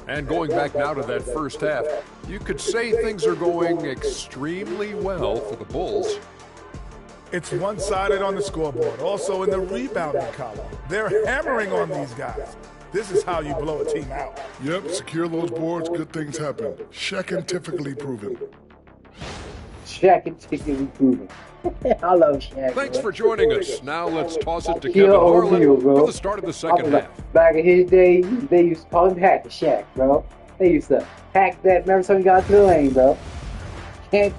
And going back now to that first half, you could say things are going extremely well for the Bulls. It's one-sided on the scoreboard. Also in the rebounding column. They're hammering on these guys. This is how you blow a team out. Yep, secure those boards, good things happen. Scientifically proven. Scientifically proven. I love Shaq. Thanks for joining us. Now let's toss it to Kevin Harlan for the start of the second half. Back in his day, they used to call him Hack Shaq, bro. They used to hack that every time he got to the lane, bro. Can't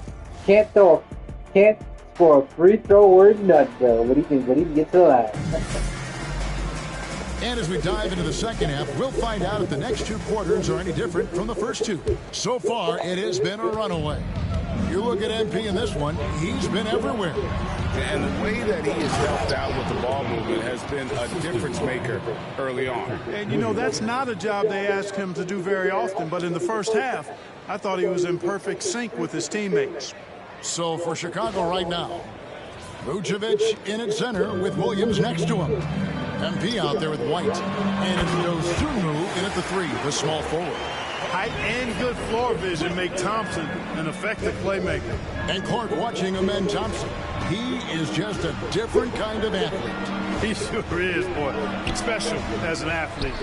score a free throw or nothing, bro. But he can get to the line. And as we dive into the second half, we'll find out if the next 2 quarters are any different from the first 2. So far, it has been a runaway. You look at MP in this one, he's been everywhere. And the way that he has helped out with the ball movement has been a difference maker early on. And, you know, that's not a job they ask him to do very often. But in the first half, I thought he was in perfect sync with his teammates. So for Chicago right now, Vucevic in at center with Williams next to him. MP out there with White. And it's Dosunmu in at the 3, the small forward. Height and good floor vision make Thompson an effective playmaker. And Clark watching Amen Thompson. He is just a different kind of athlete. He sure is, boy. Special as an athlete.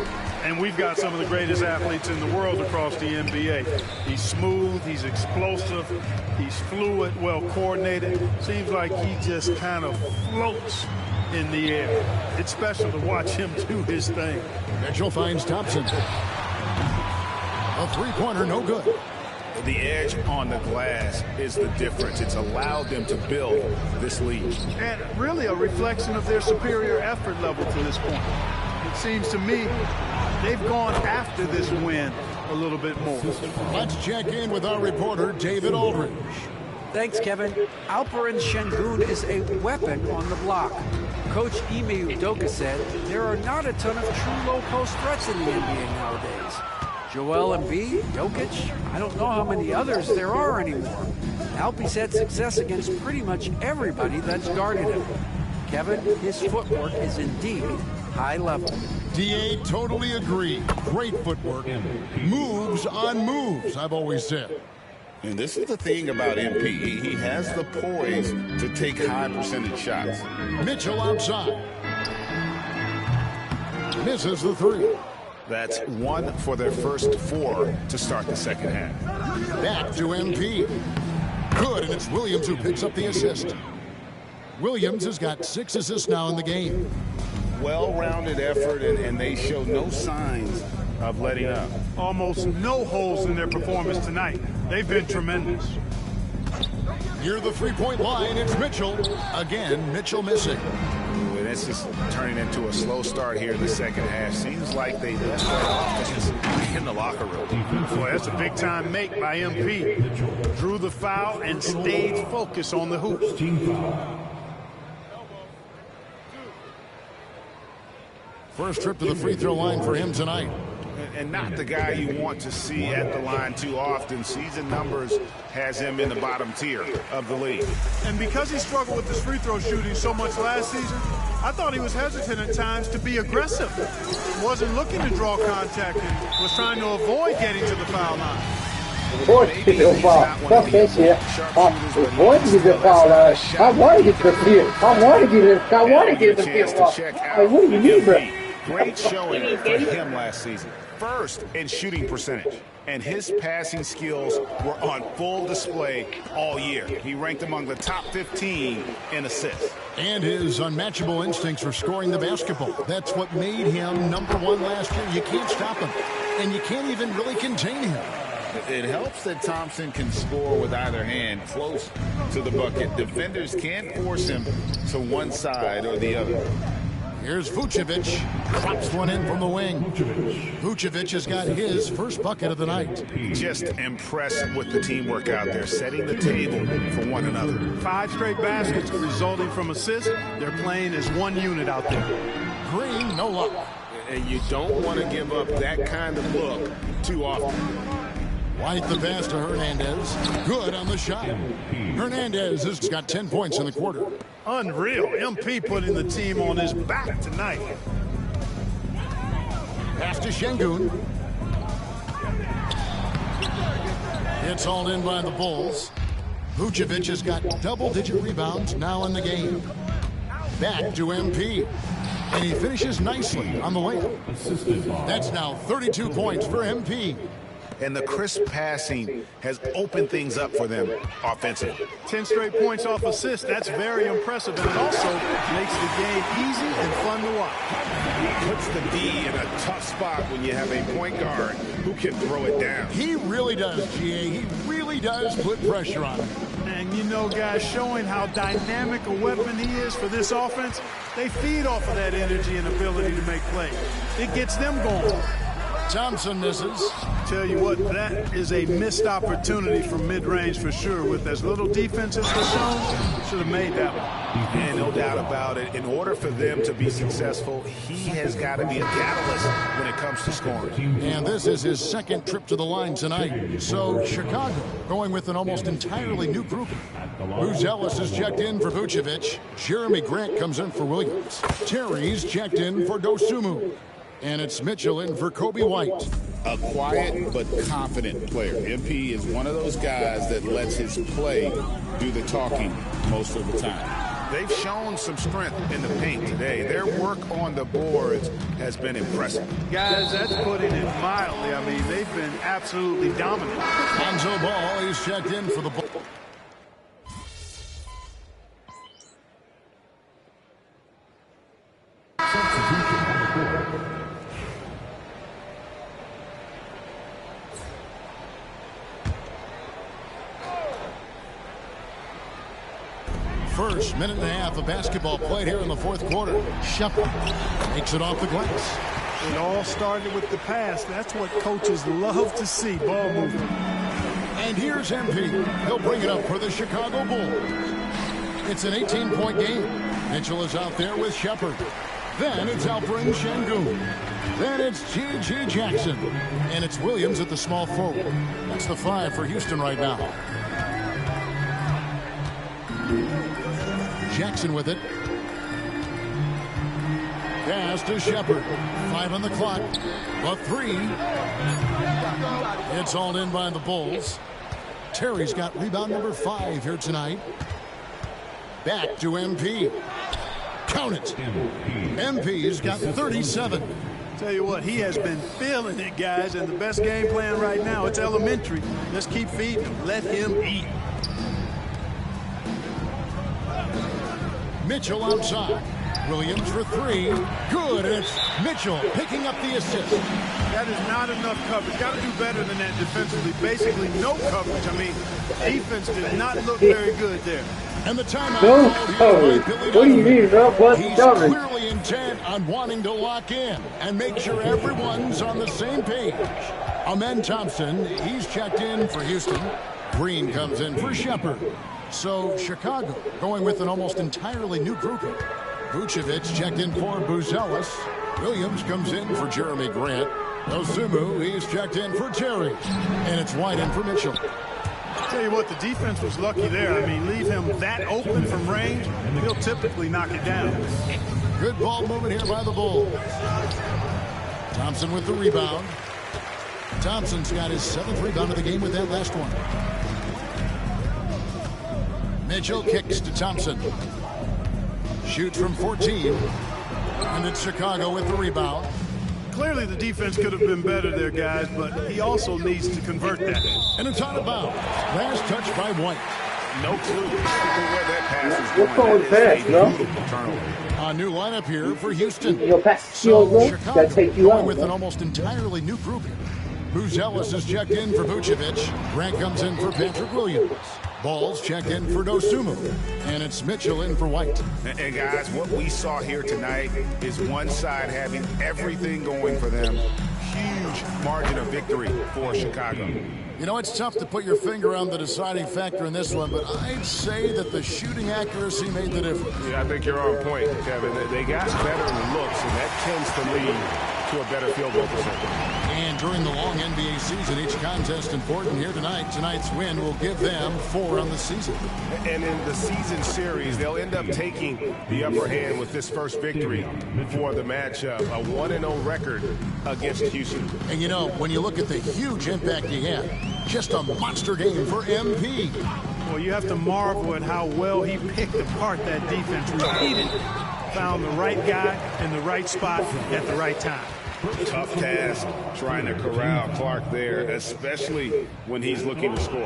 And we've got some of the greatest athletes in the world across the NBA. He's smooth, he's explosive, he's fluid, well coordinated. Seems like he just kind of floats in the air. It's special to watch him do his thing. Mitchell finds Thompson. A three-pointer, no good. The edge on the glass is the difference. It's allowed them to build this lead. And really a reflection of their superior effort level to this point. It seems to me they've gone after this win a little bit more. Let's check in with our reporter, David Aldridge. Thanks, Kevin. Alperen Şengün is a weapon on the block. Coach Ime Udoka said there are not a ton of true low-post threats in the NBA nowadays. Joel Embiid, Jokic, I don't know how many others there are anymore. Alpe's had success against pretty much everybody that's guarded him. Kevin, his footwork is indeed high level. DA, totally agree. Great footwork. Moves on moves, I've always said. And this is the thing about MP. He has the poise to take high percentage shots. Mitchell outside. Misses the three. That's 1 for their first 4 to start the second half. Back to MP. Good, and it's Williams who picks up the assist. Williams has got 6 assists now in the game. Well-rounded effort, and they show no signs of letting up. Almost no holes in their performance tonight. They've been tremendous. Near the three-point line, it's Mitchell. Again, Mitchell missing. Ooh, and this is turning into a slow start here in the second half. Seems like they left that offense in the locker room. Boy, that's a big-time make by MP. Drew the foul and stayed focused on the hoop. First trip to the free throw line for him tonight. And not the guy you want to see at the line too often. Season numbers has him in the bottom tier of the league. And because he struggled with his free throw shooting so much last season, I thought he was hesitant at times to be aggressive. Wasn't looking to draw contact and was trying to avoid getting to the foul line. Avoid the foul. Fuck that shit. Avoid the foul line. I want to get to the field. I want to get to the field. Like, what do you mean, bro? Great showing for him last season. First in shooting percentage, and his passing skills were on full display all year. He ranked among the top 15 in assists. And his unmatchable instincts for scoring the basketball. That's what made him #1 last year. You can't stop him, and you can't even really contain him. It helps that Thompson can score with either hand close to the bucket. Defenders can't force him to one side or the other. Here's Vucevic. Drops one in from the wing. Vucevic has got his first bucket of the night. Just impressed with the teamwork out there, setting the table for one another. 5 straight baskets resulting from assists. They're playing as one unit out there. Green, no luck. And you don't want to give up that kind of look too often. White the pass to Hernandez. Good on the shot. Hernandez has got 10 points in the quarter. Unreal. MP putting the team on his back tonight. Pass to Şengün. It's hauled in by the Bulls. Vucevic has got double-digit rebounds now in the game. Back to MP. And he finishes nicely on the layup. That's now 32 points for MP. And the crisp passing has opened things up for them offensively. 10 straight points off assists. That's very impressive. And it also makes the game easy and fun to watch. He puts the D in a tough spot when you have a point guard who can throw it down. He really does, GA. He really does put pressure on him. And you know, guys, showing how dynamic a weapon he is for this offense, they feed off of that energy and ability to make plays. It gets them going. Thompson misses. Tell you what, that is a missed opportunity from mid-range for sure. With as little defense as was shown, should have made that one. And no doubt about it, in order for them to be successful, he has got to be a catalyst when it comes to scoring. And this is his second trip to the line tonight. So Chicago going with an almost entirely new group. Bruce Ellis is checked in for Vucevic. Jeremy Grant comes in for Williams. Terry's checked in for Dosunmu. And it's Mitchell in for Kobe White. A quiet but confident player. MP is one of those guys that lets his play do the talking most of the time. They've shown some strength in the paint today. Their work on the boards has been impressive. Guys, that's putting it mildly. I mean, they've been absolutely dominant. Lonzo Ball is checked in for the Bulls. First minute and a half of basketball played here in the fourth quarter. Shepard makes it off the glass. It all started with the pass. That's what coaches love to see, ball movement. And here's MP. He'll bring it up for the Chicago Bulls. It's an 18-point game. Mitchell is out there with Shepard. Then it's Alperen Şengün. Then it's G.G. Jackson. And it's Williams at the small forward. That's the 5 for Houston right now. Jackson with it. Pass to Shepard. 5 on the clock. A 3. It's hauled in by the Bulls. Terry's got rebound number 5 here tonight. Back to MP. Count it. MP's got 37. Tell you what, he has been feeling it, guys, and the best game plan right now, it's elementary. Let's keep feeding him. Let him eat. Mitchell outside. Williams for 3. Good, and it's Mitchell picking up the assist. That is not enough coverage. Got to do better than that defensively. Basically no coverage. I mean, defense did not look very good there. And the timeout. No coverage. What do you mean, bro? What's He's coverage? clearly intent on wanting to lock in and make sure everyone's on the same page. Amen Thompson, he's checked in for Houston. Green comes in for Shepard. So Chicago going with an almost entirely new grouping. Vucevic checked in for Buzelis. Williams comes in for Jeremy Grant. Osumu, he's checked in for Terry. And it's White in for Mitchell. Tell you what, the defense was lucky there. I mean, leave him that open from range, and he'll typically knock it down. Good ball movement here by the Bulls. Thompson with the rebound. Thompson's got his 7th rebound of the game with that last one. Mitchell kicks to Thompson. Shoots from 14. And it's Chicago with the rebound. Clearly the defense could have been better there, guys, but he also needs to convert that. And it's out of bounds. Last touch by White. No clue where that pass is What's going with pass, bro? A new lineup here for Houston. Your pass So bro. Chicago Gotta take you going out, with bro. an almost entirely new grouping. Buzelis is checked in for Vucevic. Grant comes in for Patrick Williams. Balls checked in for Dosumu. And it's Mitchell in for White. And guys, what we saw here tonight is one side having everything going for them. Huge margin of victory for Chicago. You know, it's tough to put your finger on the deciding factor in this one, but I'd say that the shooting accuracy made the difference. Yeah, I think you're on point, Kevin. They got better looks, and that tends to lead to a better field goal percentage. And during the long NBA season, each contest important here tonight. Tonight's win will give them 4 on the season. And in the season series, they'll end up taking the upper hand with this first victory for the matchup. A 1-0 record against Houston. And you know, when you look at the huge impact he had, just a monster game for MP. Well, you have to marvel at how well he picked apart that defense repeatedly. Found the right guy in the right spot at the right time. Tough task trying to corral Clark there, especially when he's looking to score.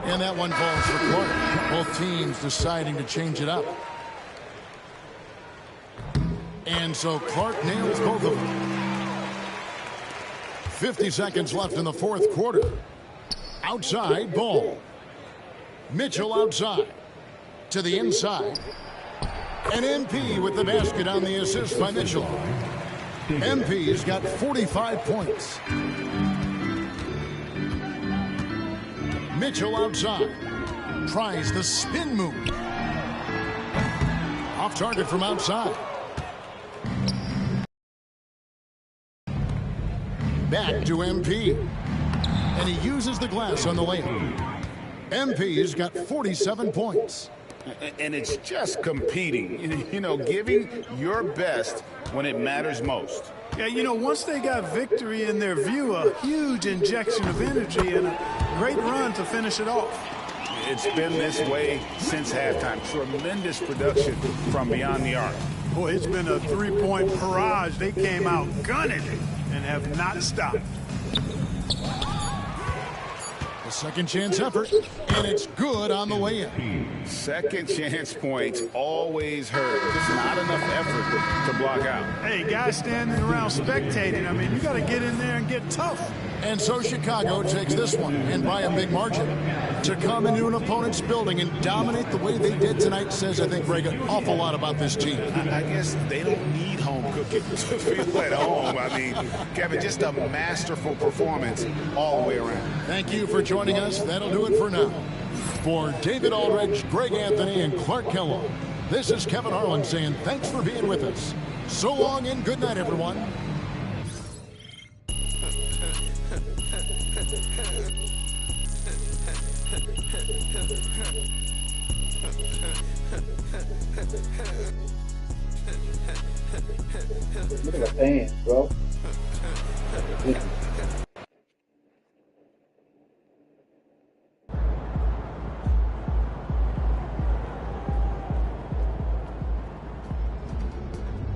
And that one falls for Clark. Both teams deciding to change it up. And so Clark nails both of them. 50 seconds left in the 4th quarter. Outside ball. Mitchell outside. To the inside. And MP with the basket on the assist by Mitchell. MP's got 45 points. Mitchell outside. Tries the spin move. Off target from outside. Back to MP. And he uses the glass on the layup. MP's got 47 points. And it's just competing, you know, giving your best when it matters most. Yeah, you know, once they got victory in their view, a huge injection of energy and a great run to finish it off. It's been this way since halftime. Tremendous production from beyond the arc. Boy, it's been a three-point barrage. They came out gunning and have not stopped. A second chance effort, and it's good on the way in. Second chance points always hurt. Just not enough effort to block out. Hey, guys standing around spectating, I mean, you got to get in there and get tough. And so Chicago takes this one, and by a big margin. To come into an opponent's building and dominate the way they did tonight says, I think, Greg, an awful lot about this team. I guess they don't need home cooking to feel at home. I mean, Kevin, just a masterful performance all the way around. Thank you for joining us. That'll do it for now. For David Aldridge, Greg Anthony, and Clark Kellogg, this is Kevin Harlan saying thanks for being with us. So long and good night, everyone. Look at the fans, bro.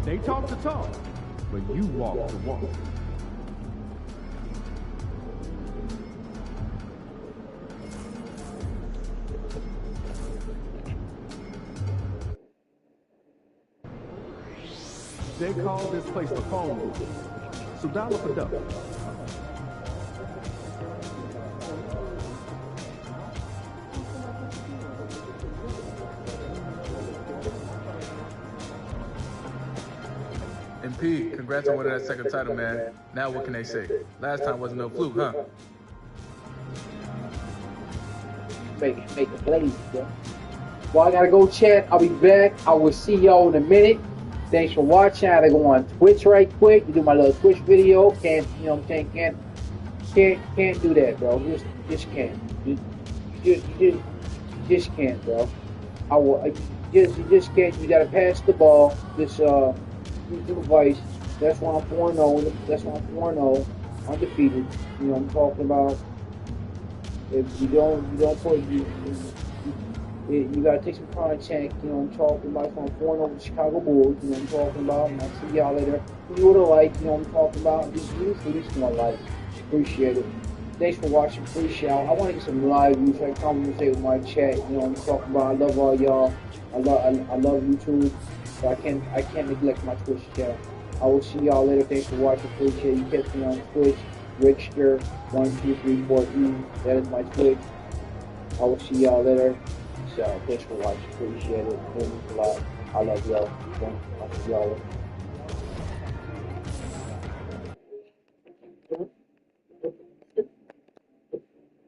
They talk the talk, but you walk the walk. They call this place the phone booth, so dial up a double. MP, congrats on winning that second title, man. Now what can they say? Last time wasn't no fluke, huh? Make the plays, bro. Well, I gotta go, chat. I'll be back. I will see y'all in a minute. Thanks for watching. I gotta go on Twitch right quick to do my little Twitch video. Can't, you know what I'm saying? Can't do that, bro. Just can't. Just can't, bro. You just can't. You gotta pass the ball. This device. That's why I'm 4-0. That's why I'm 4-0. Undefeated. You know what I'm talking about. If you don't put you gotta take some contact, you know what I'm talking about. So I'm 4-0 with the Chicago Bulls, you know what I'm talking about. And I'll see y'all later. If you would have liked, you know what I'm talking about. Just at least more likes. Appreciate it. Thanks for watching. Appreciate it. I want to get some live views. So I conversate with my chat. You know what I'm talking about. I love all y'all. I love YouTube. So I can't neglect my Twitch channel. I will see y'all later. Thanks for watching. Appreciate you. Catch me on Twitch. Rickster 1234E. That is my Twitch. I will see y'all later. So thanks for watching. Appreciate it. It means a lot. I love y'all. I'll see y'all later.